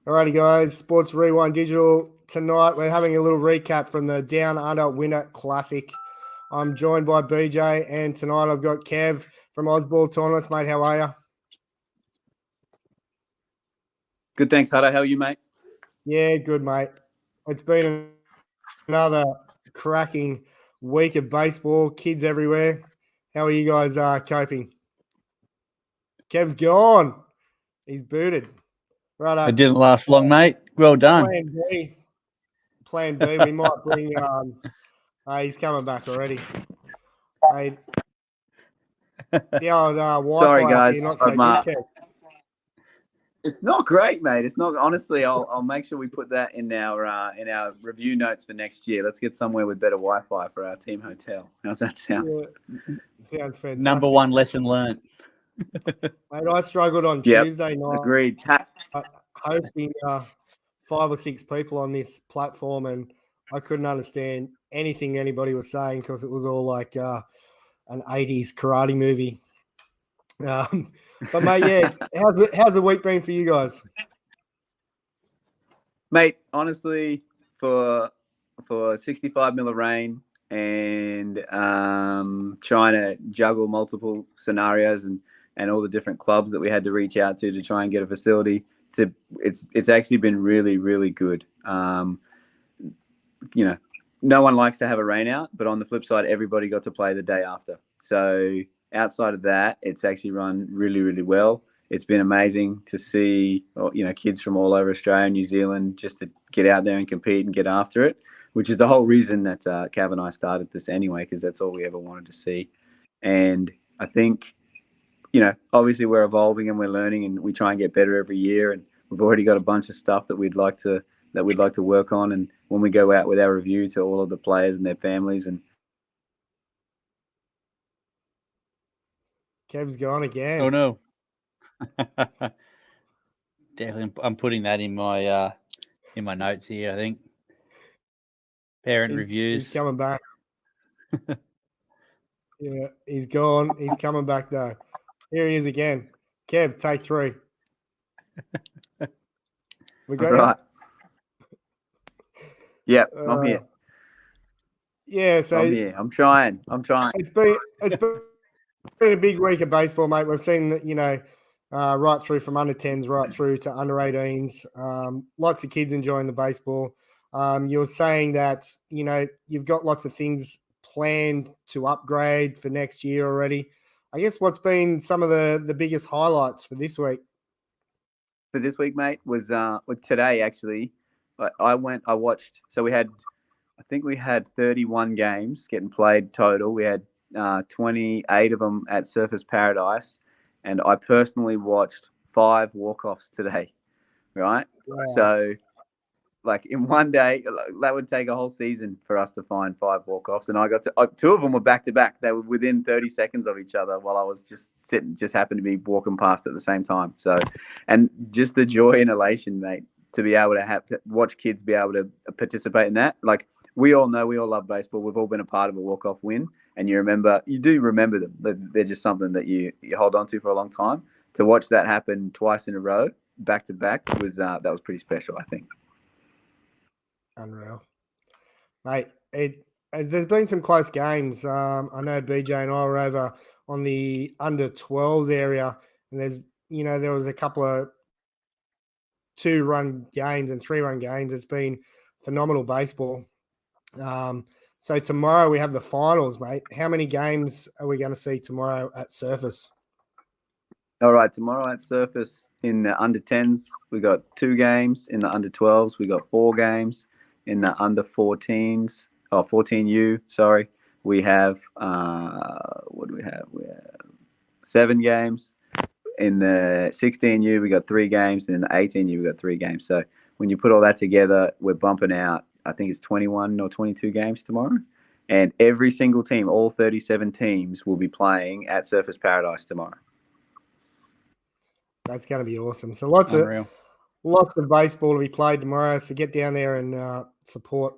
Alrighty, guys. Sports Rewind Digital. Tonight, we're having a little recap from the Down Under Winter Classic. I'm joined by BJ, and tonight I've got Kev from Ozball Tournaments. Mate, how are you? Good, thanks, Hudder. How are you, mate? Yeah, good, mate. It's been another cracking week of baseball. Kids everywhere. How are you guys coping? Kev's gone. He's booted. Right. It didn't last long, mate. Well done. Plan B. We might bring. He's coming back already. Hey, the old Wi-Fi. Sorry, guys. Not so good, Kev. It's not great, mate. It's not. Honestly, I'll make sure we put that in our review notes for next year. Let's get somewhere with better Wi-Fi for our team hotel. How's that sound? Yeah, sounds fantastic. Number one lesson learned. Mate, I struggled on Tuesday night. Agreed. Hosting 5 or 6 people on this platform, and I couldn't understand anything anybody was saying because it was all like an 80s karate movie. But mate, yeah, how's the week been for you guys? Mate, honestly, for 65 mil of rain and trying to juggle multiple scenarios and all the different clubs that we had to reach out to try and get a facility, it's actually been really, really good. No one likes to have a rain out, but on the flip side, everybody got to play the day after. So outside of that, it's actually run really, really well. It's been amazing to see, kids from all over Australia and New Zealand just to get out there and compete and get after it, which is the whole reason that Cav and I started this anyway, because that's all we ever wanted to see. And I think, obviously we're evolving and we're learning and we try and get better every year. And we've already got a bunch of stuff that we'd like to work on. And when we go out with our review to all of the players and their families and Kev's gone again. Oh no. Definitely, I'm putting that in my notes here. I think parent reviews. He's coming back. Yeah, he's gone. He's coming back though. Here he is again. Kev, take 3. We got right. Yep, I'm here. Yeah, so I'm here. I'm trying. It's been a big week of baseball, mate. We've seen, right through from under 10s right through to under 18s. Lots of kids enjoying the baseball. You were saying that, you've got lots of things planned to upgrade for next year already. I guess what's been some of the biggest highlights for this week? For this week, mate, was today actually. I watched. So we had 31 games getting played total. We had 28 of them at Surfers Paradise, and I personally watched 5 walk-offs today. Right, wow. So in one day, that would take a whole season for us to find 5 walk-offs, and I got to 2 of them were back-to-back. They were within 30 seconds of each other while I was just sitting, just happened to be walking past at the same time. So, and just the joy and elation, mate, to be able to watch kids be able to participate in that. We all know, we all love baseball. We've all been a part of a walk-off win, and you do remember them. They're just something that you hold on to for a long time. To watch that happen twice in a row, back-to-back, that was pretty special, I think. Unreal, mate. There's been some close games. I know BJ and I were over on the under 12s area, and there was a couple of 2-run games and 3-run games. It's been phenomenal baseball. So tomorrow we have the finals, mate. How many games are we going to see tomorrow at Surface? All right, tomorrow at Surface in the under 10s, we got 2 games. In the under 12s, we got 4 games. In the under 14s, 14U, sorry, we have, what do we have? We have 7 games. In the 16U, we got 3 games. And in the 18U, we got 3 games. So when you put all that together, we're bumping out, I think it's 21 or 22 games tomorrow. And every single team, all 37 teams, will be playing at Surfers Paradise tomorrow. That's going to be awesome. So lots of baseball to be played tomorrow. So get down there and support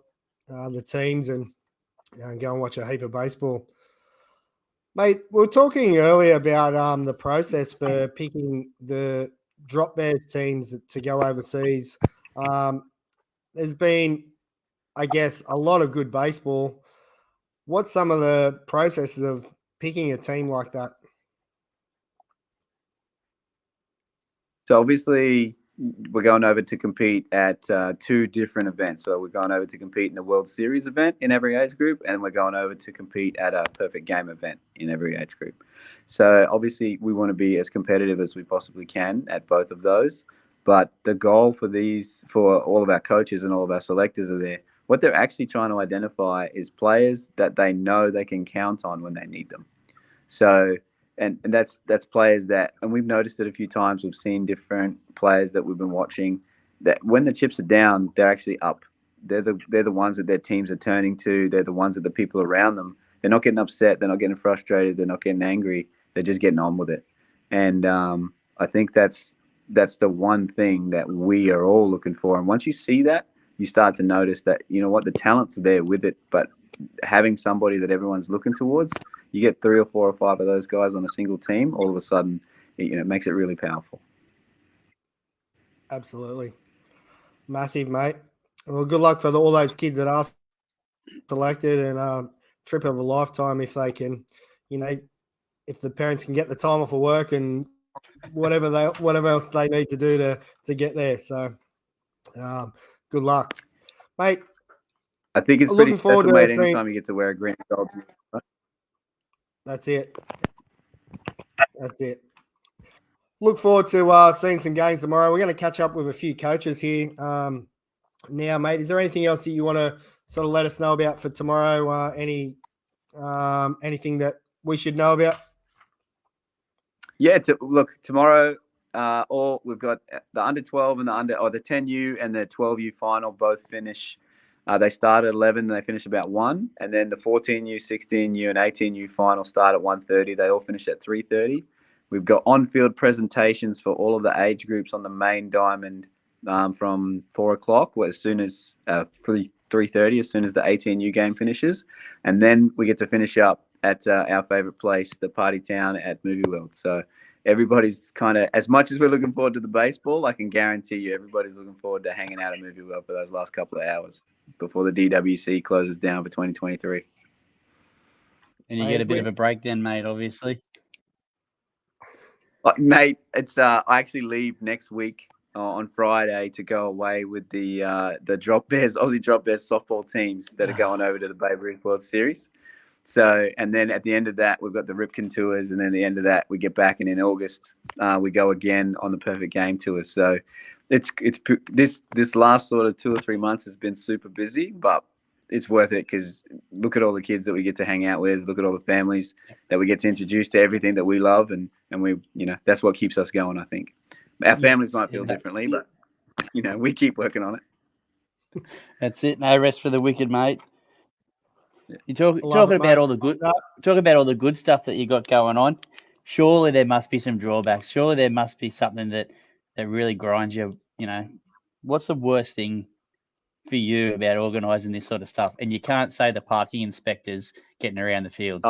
the teams and go and watch a heap of baseball. Mate, we were talking earlier about the process for picking the drop bears teams to go overseas. There's been, I guess, a lot of good baseball. What's some of the processes of picking a team like that? So obviously, we're going over to compete at two different events. So we're going over to compete in the World Series event in every age group, and we're going over to compete at a perfect game event in every age group. So obviously, we want to be as competitive as we possibly can at both of those. But the goal for all of our coaches and all of our selectors are there. What they're actually trying to identify is players that they know they can count on when they need them. So, and that's players that, and we've noticed it a few times. We've seen different players that we've been watching that when the chips are down, they're actually up. They're the ones that their teams are turning to. They're the ones that the people around them. They're not getting upset. They're not getting frustrated. They're not getting angry. They're just getting on with it. And I think that's the one thing that we are all looking for. And once you see that, you start to notice that, you know what, the talents are there with it, but having somebody that everyone's looking towards, you get 3 or 4 or 5 of those guys on a single team, all of a sudden, it makes it really powerful. Absolutely. Massive, mate. Well, good luck for all those kids that are selected, and trip of a lifetime if they can, if the parents can get the time off of work and whatever else they need to do to get there. So good luck, mate. I think it's pretty special, mate, anytime you get to wear a green and gold. That's it. Look forward to seeing some games tomorrow. We're going to catch up with a few coaches here now, mate. Is there anything else that you want to sort of let us know about for tomorrow? Anything that we should know about? Yeah, look, tomorrow, we've got the under 12 and the 10U and the 12U final both finish. They start at 11 and they finish about 1. And then the 14U, 16U, and 18U final start at 1:30. They all finish at 3:30. We've got on-field presentations for all of the age groups on the main diamond from 4 o'clock, as soon as 3:30, as soon as the 18U game finishes. And then we get to finish up at our favorite place, the Party Town at Movie World. So everybody's kind of, as much as we're looking forward to the baseball, I can guarantee you everybody's looking forward to hanging out at Movie World for those last couple of hours before the DWC closes down for 2023. And you get a bit of a break then, mate, obviously. Mate, it's I actually leave next week on Friday to go away with the Aussie Drop Bears softball teams that are going over to the Babe Ruth World Series. So, and then at the end of that, we've got the Ripken tours, and then at the end of that, we get back, and in August, we go again on the Perfect Game tours. So, it's this last sort of 2 or 3 months has been super busy, but it's worth it because look at all the kids that we get to hang out with. Look at all the families that we get to introduce to everything that we love, and we, that's what keeps us going. I think our families might feel differently, but we keep working on it. That's it. No rest for the wicked, mate. You talking about all the good stuff that you got going on. Surely there must be some drawbacks. Surely there must be something that really grinds you. What's the worst thing for you about organising this sort of stuff? And you can't say the parking inspectors getting around the fields.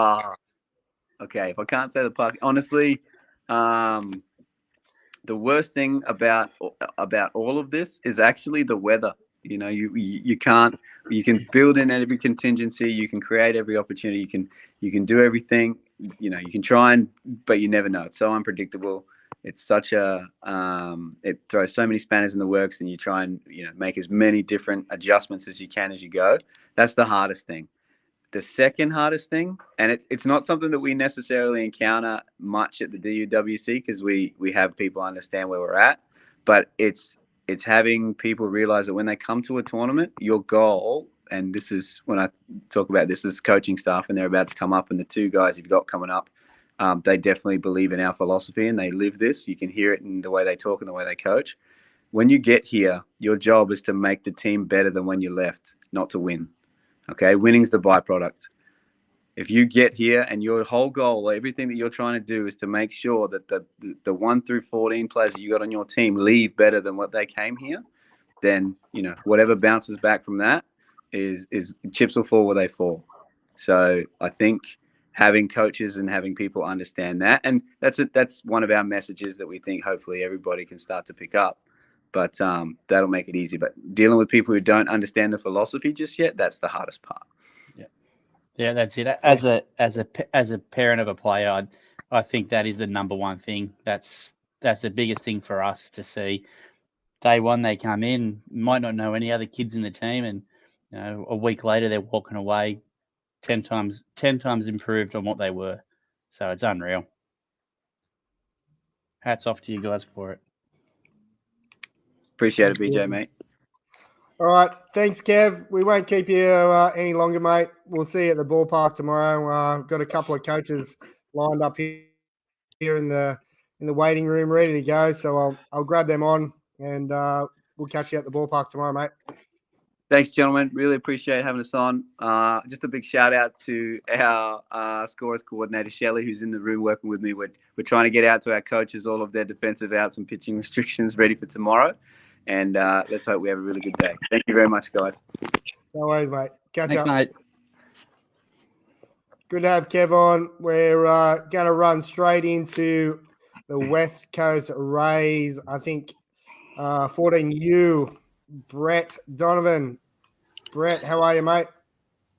Okay. If I can't say the parking, honestly, the worst thing about all of this is actually the weather. You can build in every contingency, you can create every opportunity, you can do everything, you can try but you never know. It's so unpredictable. It's such it throws so many spanners in the works, and you try and make as many different adjustments as you can as you go. That's the hardest thing. The second hardest thing, and it's not something that we necessarily encounter much at the DUWC because we have people understand where we're at, but it's having people realize that when they come to a tournament, your goal, and this is when I talk about this as coaching staff, and they're about to come up, and the 2 guys you've got coming up, they definitely believe in our philosophy and they live this. You can hear it in the way they talk and the way they coach. When you get here, your job is to make the team better than when you left, not to win. Okay, winning's the byproduct. If you get here and your whole goal, everything that you're trying to do is to make sure that the 1 through 14 players that you got on your team leave better than what they came here, then whatever bounces back from that is chips will fall where they fall. So I think having coaches and having people understand that. And that's one of our messages that we think hopefully everybody can start to pick up. But that'll make it easy. But dealing with people who don't understand the philosophy just yet, that's the hardest part. Yeah, that's it. As a parent of a player, I think that is the number one thing. That's the biggest thing for us to see. Day one, they come in, might not know any other kids in the team, and a week later they're walking away 10 times improved on what they were. So it's unreal. Hats off to you guys for it. Appreciate it, BJ, mate. All right. Thanks, Kev. We won't keep you any longer, mate. We'll see you at the ballpark tomorrow. Got a couple of coaches lined up here in the waiting room ready to go. So I'll grab them on and we'll catch you at the ballpark tomorrow, mate. Thanks, gentlemen. Really appreciate having us on. Just a big shout out to our scorers coordinator, Shelley, who's in the room working with me. We're trying to get out to our coaches all of their defensive outs and pitching restrictions ready for tomorrow. And let's hope we have a really good day. Thank you very much, guys. No worries, mate. Catch Thanks, up. mate. Good to have Kev on. We're going to run straight into the West Coast Rays. I think 14U, Brett Donovan. Brett, how are you, mate?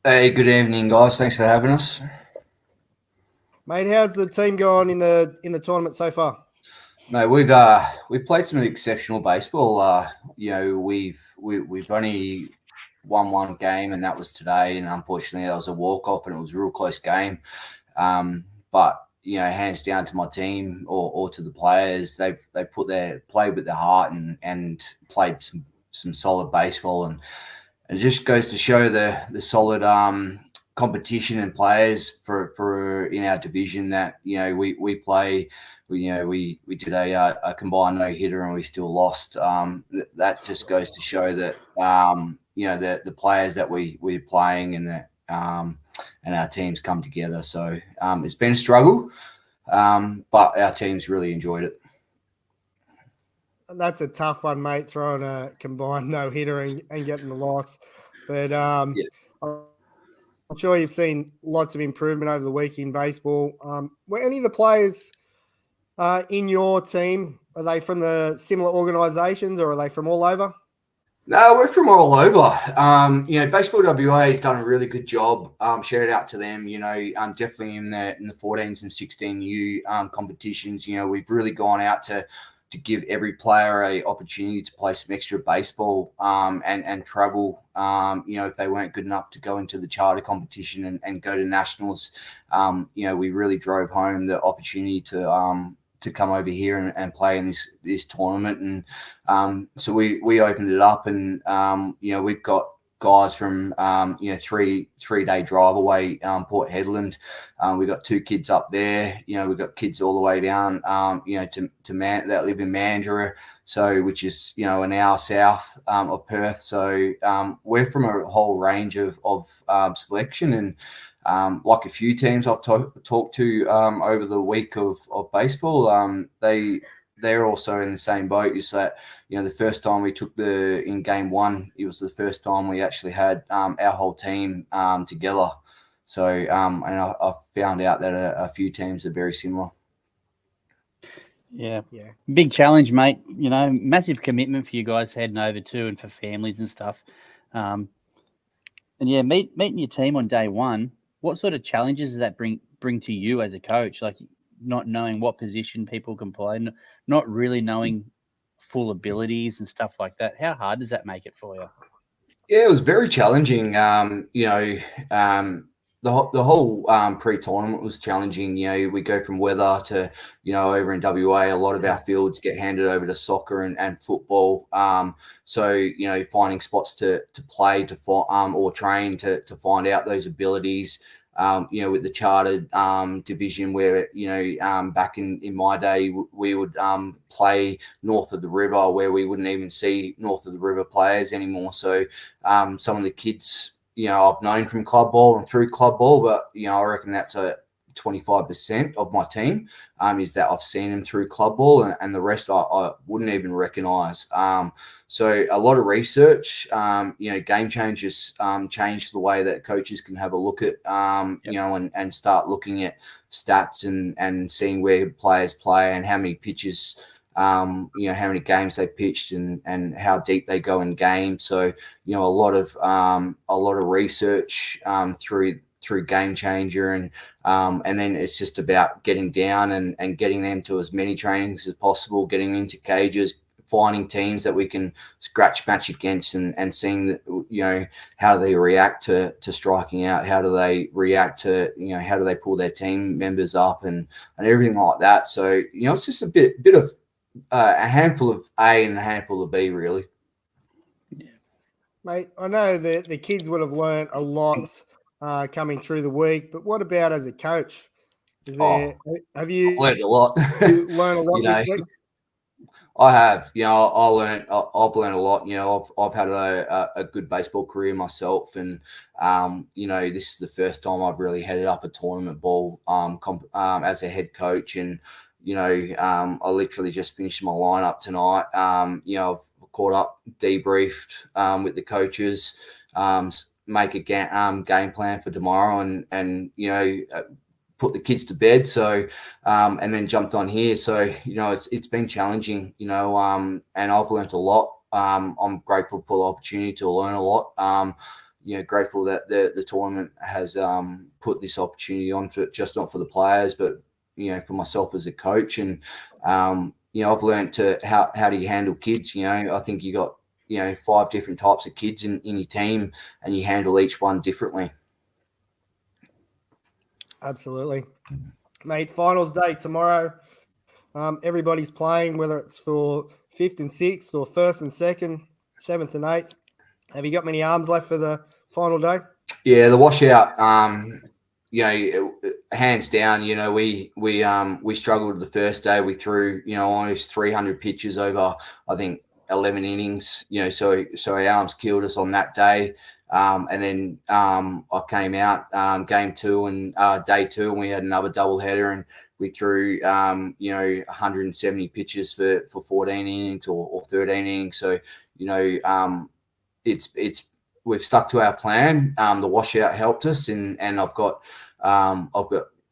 Hey, good evening, guys. Thanks for having us. Mate, how's the team going in the tournament so far? No, we've played some exceptional baseball. We've only won one game, and that was today. And unfortunately, that was a walk-off, and it was a real close game. But hands down to my team or to the players, they played with their heart and played some solid baseball, and it just goes to show the solid competition and players for in our division that we play. We did a combined no-hitter and we still lost. That just goes to show that the players that we're playing and our teams come together. So it's been a struggle, but our teams really enjoyed it. That's a tough one, mate, throwing a combined no-hitter and getting the loss. But I'm sure you've seen lots of improvement over the week in baseball. Were any of the players in your team, are they from the similar organisations or are they from all over? No, we're from all over. Baseball WA has done a really good job. Shout out to them. Definitely in the 14s and 16U competitions. We've really gone out to give every player a opportunity to play some extra baseball and travel. If they weren't good enough to go into the charter competition and go to nationals, we really drove home the opportunity to come over here and play in this tournament. And so we opened it up, and we've got guys from 3-day drive away, Port Hedland. We've got 2 kids up there. We've got kids all the way down to that live in Mandurah, so which is an hour south of Perth. So we're from a whole range of selection, and like a few teams I've talked to over the week of baseball, they're also in the same boat. Is that the first time we took in game 1, it was the first time we actually had our whole team together. So and I found out that a few teams are very similar. Yeah. Big challenge, mate. Massive commitment for you guys heading over too, and for families and stuff. And yeah, meeting your team on day one. What sort of challenges does that bring to you as a coach? Like not knowing what position people can play, not really knowing full abilities and stuff like that. How hard does that make it for you? Yeah, it was very challenging. The whole pre-tournament was challenging. We go from weather to, over in WA, a lot of our fields get handed over to soccer and football. So, finding spots to play or train to find out those abilities. With the chartered division where, back in my day, we would play north of the river where we wouldn't even see north of the river players anymore. So some of the kids, I've known from club ball and through club ball, but, I reckon that's 25% of my team is that I've seen them through club ball, and the rest I wouldn't even recognise. So a lot of research, game changes change the way that coaches can have a look at, and start looking at stats and seeing where players play and how many pitches, how many games they pitched and how deep they go in games. So, a lot of research through Game Changer, and then it's just about getting down and getting them to as many trainings as possible, getting into cages, finding teams that we can scratch match against, and seeing that, how do they react to striking out, how do they react to, how do they pull their team members up and everything like that. So, it's just a bit of a handful of A and a handful of B, really. Mate, I know that the kids would have learned a lot coming through the week, but what about as a coach? Have you learned a lot? Learned a lot this week? I have. I've learned a lot. I've had a good baseball career myself, and this is the first time I've really headed up a tournament ball as a head coach, and I literally just finished my lineup tonight. I've caught up, debriefed with the coaches, make a game plan for tomorrow, and put the kids to bed. So, and then jumped on here. So, it's been challenging, and I've learned a lot. I'm grateful for the opportunity to learn a lot. Grateful that the tournament has put this opportunity on for just not for the players, but for myself as a coach. And I've learned how do you handle kids. I think you got 5 different types of kids in your team, and you handle each one differently. Absolutely, mate. Finals day tomorrow. Everybody's playing, whether it's for 5th and 6th or 1st and 2nd, 7th and 8th. Have you got many arms left for the final day? Yeah, the washout. Hands down. We struggled the first day. We threw almost 300 pitches over, I think, 11 innings. So our arms killed us on that day. And then I came out game 2 and day 2, and we had another doubleheader, and we threw 170 pitches for 14 innings or 13 innings. So we've stuck to our plan. The washout helped us, and I've got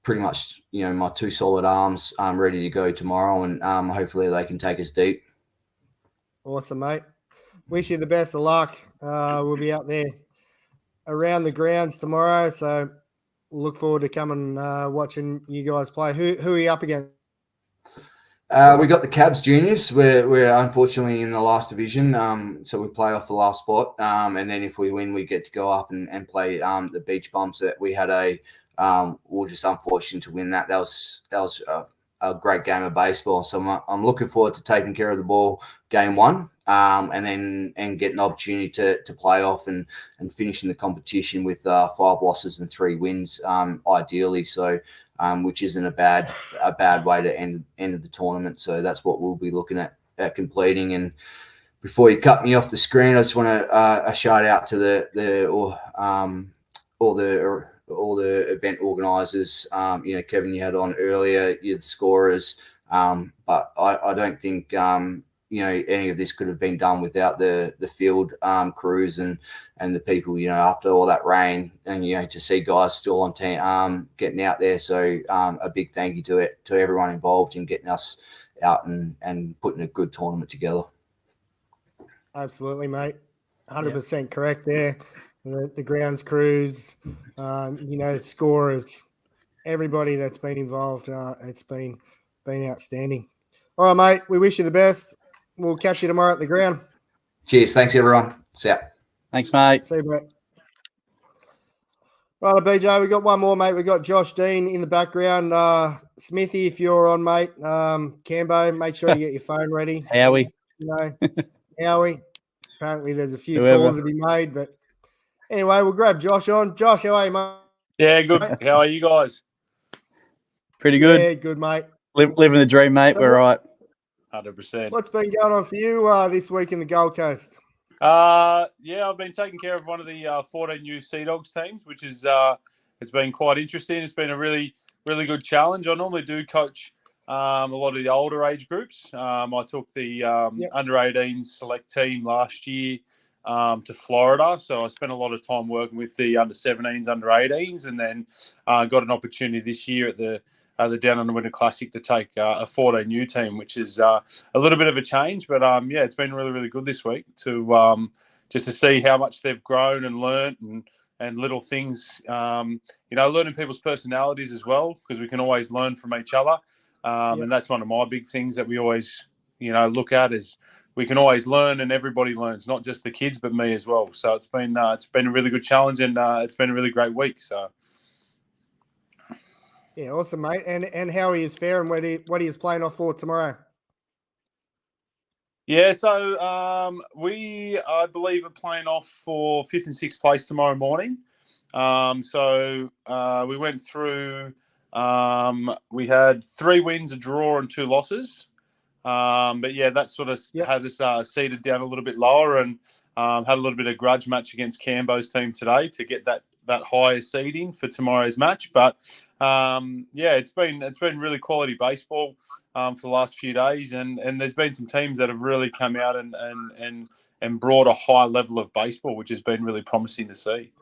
pretty much my 2 solid arms ready to go tomorrow, and hopefully they can take us deep. Awesome, mate. Wish you the best of luck. We'll be out there around the grounds tomorrow, so look forward to coming watching you guys play. Who are you up against? We got the Cabs Juniors. We're unfortunately in the last division, so we play off the last spot. And then if we win, we get to go up and play the Beach Bumps. That we had we're just unfortunate to win that. That was a great game of baseball. So I'm looking forward to taking care of the ball game 1, and getting the opportunity to play off and finishing the competition with 5 losses and 3 wins, ideally. So, which isn't a bad way to end the tournament. So that's what we'll be looking at completing. And before you cut me off the screen, I just want to a shout out to all the event organisers. Kevin, you had on earlier, you're the scorers, but I don't think any of this could have been done without the field crews and the people, after all that rain, and to see guys still on team getting out there. So a big thank you to everyone involved in getting us out and putting a good tournament together. Absolutely, mate. 100% correct there. The grounds crews, scorers, everybody that's been involved. It's been outstanding. All right, mate. We wish you the best. We'll catch you tomorrow at the ground. Cheers. Thanks, everyone. See ya. Thanks, mate. See you, mate. Right, BJ, we got one more, mate. We got Josh Dean in the background. Smithy, if you're on, mate. Cambo, make sure you get your phone ready. Howie. Howie. Apparently there's a few calls to be made, but anyway, we'll grab Josh on. Josh, how are you, mate? Yeah, good. How are you guys? Pretty good. Yeah, good, mate. Living the dream, mate. So we're right. 100%. What's been going on for you this week in the Gold Coast? I've been taking care of one of the 14 new Sea Dogs teams, which is it's been quite interesting. It's been a really really good challenge. I normally do coach a lot of the older age groups. I took the under-18 select team last year to Florida, so I spent a lot of time working with the under-17s, under-18s, and then got an opportunity this year at the Down Under Winter Classic to take a 14U team, which is a little bit of a change, but it's been really, really good this week to just to see how much they've grown and learnt and little things, learning people's personalities as well, because we can always learn from each other. And that's one of my big things that we always, look at is we can always learn, and everybody learns, not just the kids, but me as well. So it's been a really good challenge, and it's been a really great week. So. Yeah, awesome, mate. And how he is faring? What he is playing off for tomorrow? Yeah, so we, I believe, are playing off for 5th and 6th place tomorrow morning. So we went through, we had 3 wins, a draw, and 2 losses. But yeah, that sort of had us seated down a little bit lower, and had a little bit of grudge match against Cambo's team today to get that higher seeding for tomorrow's match. But it's been really quality baseball for the last few days, and there's been some teams that have really come out and brought a high level of baseball, which has been really promising to see.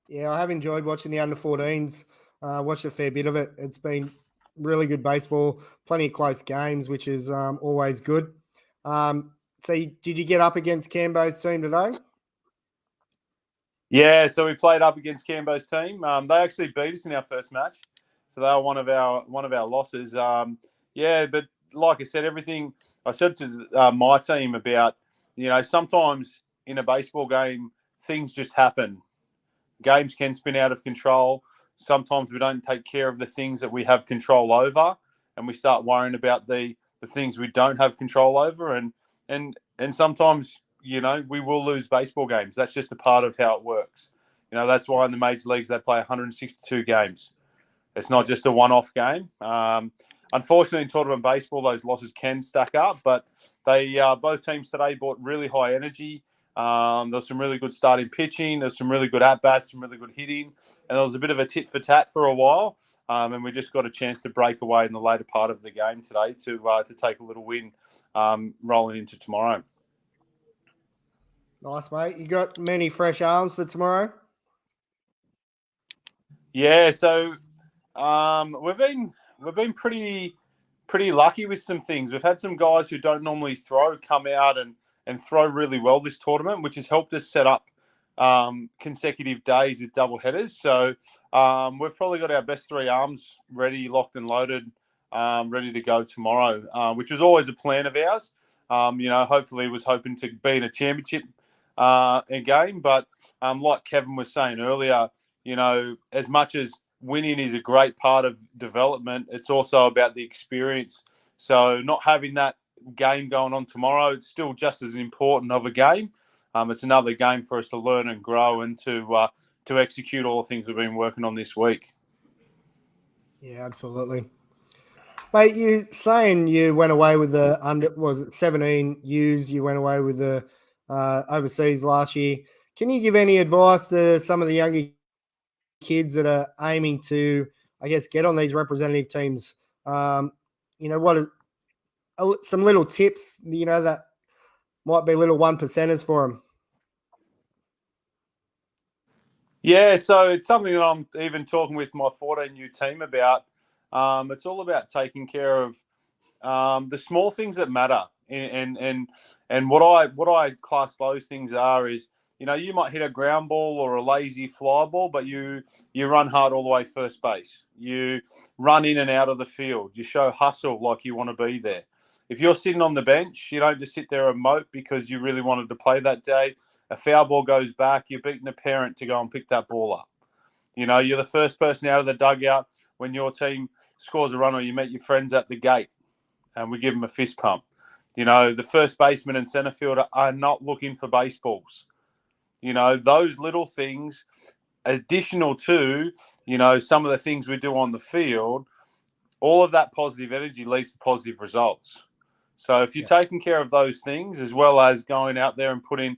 Yeah, I have enjoyed watching the under-14s. Watched a fair bit of it. It's been really good baseball, plenty of close games, which is always good. So did you get up against Cambo's team today? Yeah, so we played up against Cambo's team. They actually beat us in our first match, so they were one of our losses. But like I said, everything I said to my team about, sometimes in a baseball game things just happen. Games can spin out of control. Sometimes we don't take care of the things that we have control over, and we start worrying about the things we don't have control over, and sometimes we will lose baseball games. That's just a part of how it works. That's why in the major leagues they play 162 games. It's not just a one-off game. Unfortunately, in tournament baseball, those losses can stack up, but they both teams today brought really high energy. There was some really good starting pitching. There's some really good at-bats, some really good hitting. And there was a bit of a tit-for-tat for a while. And we just got a chance to break away in the later part of the game today to take a little win rolling into tomorrow. Nice, mate. You got many fresh arms for tomorrow? Yeah, so we've been pretty lucky with some things. We've had some guys who don't normally throw come out and throw really well this tournament, which has helped us set up consecutive days with double headers. So we've probably got our best 3 arms ready, locked and loaded, ready to go tomorrow, which was always a plan of ours. Hopefully was hoping to be in a championship game. But like Kevin was saying earlier, as much as winning is a great part of development, it's also about the experience. So not having that game going on tomorrow, it's still just as important of a game. It's another game for us to learn and grow and to execute all the things we've been working on this week. Yeah, absolutely. Mate, you saying you went away with the 17 U's, you went away with the overseas last year. Can you give any advice to some of the younger kids that are aiming to, I guess, get on these representative teams? What is some little tips, that might be little 1%ers for them? Yeah, so it's something that I'm even talking with my 14U team about. It's all about taking care of the small things that matter, and what I class those things are is, you might hit a ground ball or a lazy fly ball, but you run hard all the way first base. You run in and out of the field. You show hustle like you want to be there. If you're sitting on the bench, you don't just sit there and mope because you really wanted to play that day. A foul ball goes back, you're beating a parent to go and pick that ball up. You're the first person out of the dugout when your team scores a run, or you meet your friends at the gate and we give them a fist pump. The first baseman and center fielder are not looking for baseballs. Those little things, additional to, some of the things we do on the field, all of that positive energy leads to positive results. So if you're taking care of those things, as well as going out there and putting,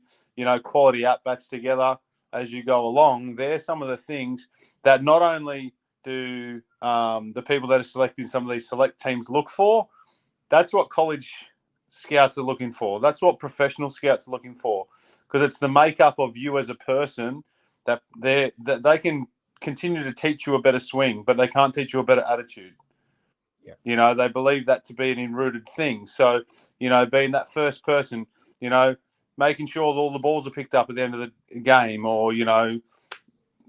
quality at-bats together as you go along, they're some of the things that not only do the people that are selecting some of these select teams look for? That's what college scouts are looking for. That's what professional scouts are looking for, because it's the makeup of you as a person that they can continue to teach you a better swing, but they can't teach you a better attitude. Yeah. You know, they believe that to be an enrooted thing. So, you know, being that first person, you know, making sure that all the balls are picked up at the end of the game, or, you know,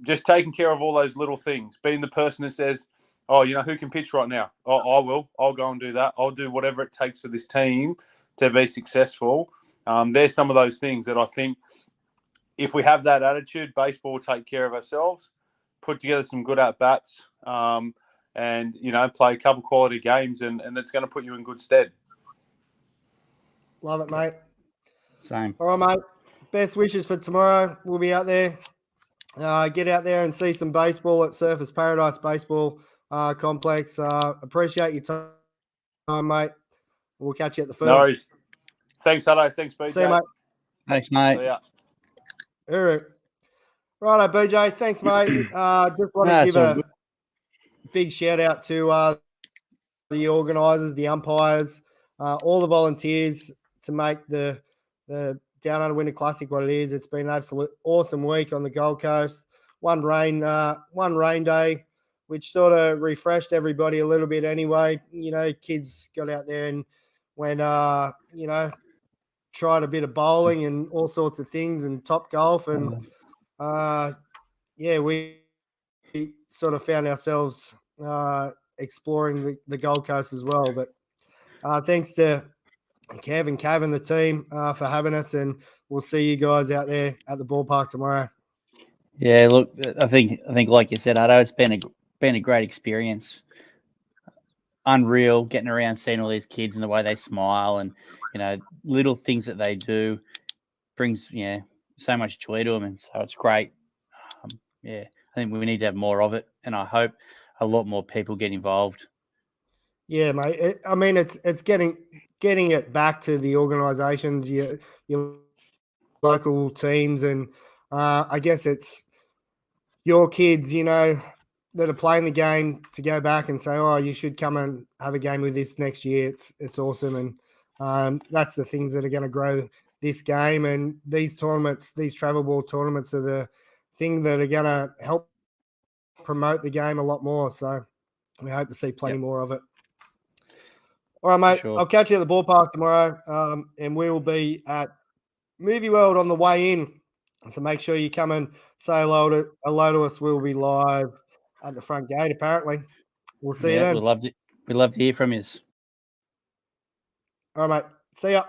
just taking care of all those little things. Being the person that says, oh, you know, who can pitch right now? Oh, I will. I'll go and do that. I'll do whatever it takes for this team to be successful. There's some of those things that I think if we have that attitude, baseball will take care of ourselves, put together some good at-bats, and, you know, play a couple quality games, and it's going to put you in good stead. Love it, mate. Same. All right, mate. Best wishes for tomorrow. We'll be out there. Get out there and see some baseball at Surfers Paradise Baseball Complex. Appreciate your time, mate. We'll catch you at the field. No worries. Thanks, Hutto. Thanks, BJ. See you, mate. Thanks, mate. Yeah. All right. Righto, BJ. Thanks, mate. Just want to give a big shout out to the organisers, the umpires, all the volunteers to make the Down Under Winter Classic what it is. It's been an absolute awesome week on the Gold Coast. One rain day, which sort of refreshed everybody a little bit anyway. You know, kids got out there and went, you know, tried a bit of bowling and all sorts of things and top golf. And, yeah, we sort of found ourselves exploring the Gold Coast as well. But thanks to Kev and Cav and the team for having us, and we'll see you guys out there at the ballpark tomorrow. Yeah, look, I think like you said, Hutto, it's been a great experience. Unreal, getting around, seeing all these kids and the way they smile, and, you know, little things that they do brings, yeah, so much joy to them, and so it's great. Yeah, I think we need to have more of it, and I hope a lot more people get involved. Yeah, mate. I mean, it's getting it back to the organisations, your local teams, and I guess it's your kids, you know, that are playing the game to go back and say, oh, you should come and have a game with this next year. It's awesome, and that's the things that are going to grow this game, and these tournaments, these travel ball tournaments, are the thing that are going to help promote the game a lot more. So we hope to see plenty more of it. All right, mate. Sure. I'll catch you at the ballpark tomorrow, and we will be at Movie World on the way in. So make sure you come and say hello to us. We'll be live at the front gate, apparently. We'll see you then. We'd love to hear from you. All right, mate. See ya.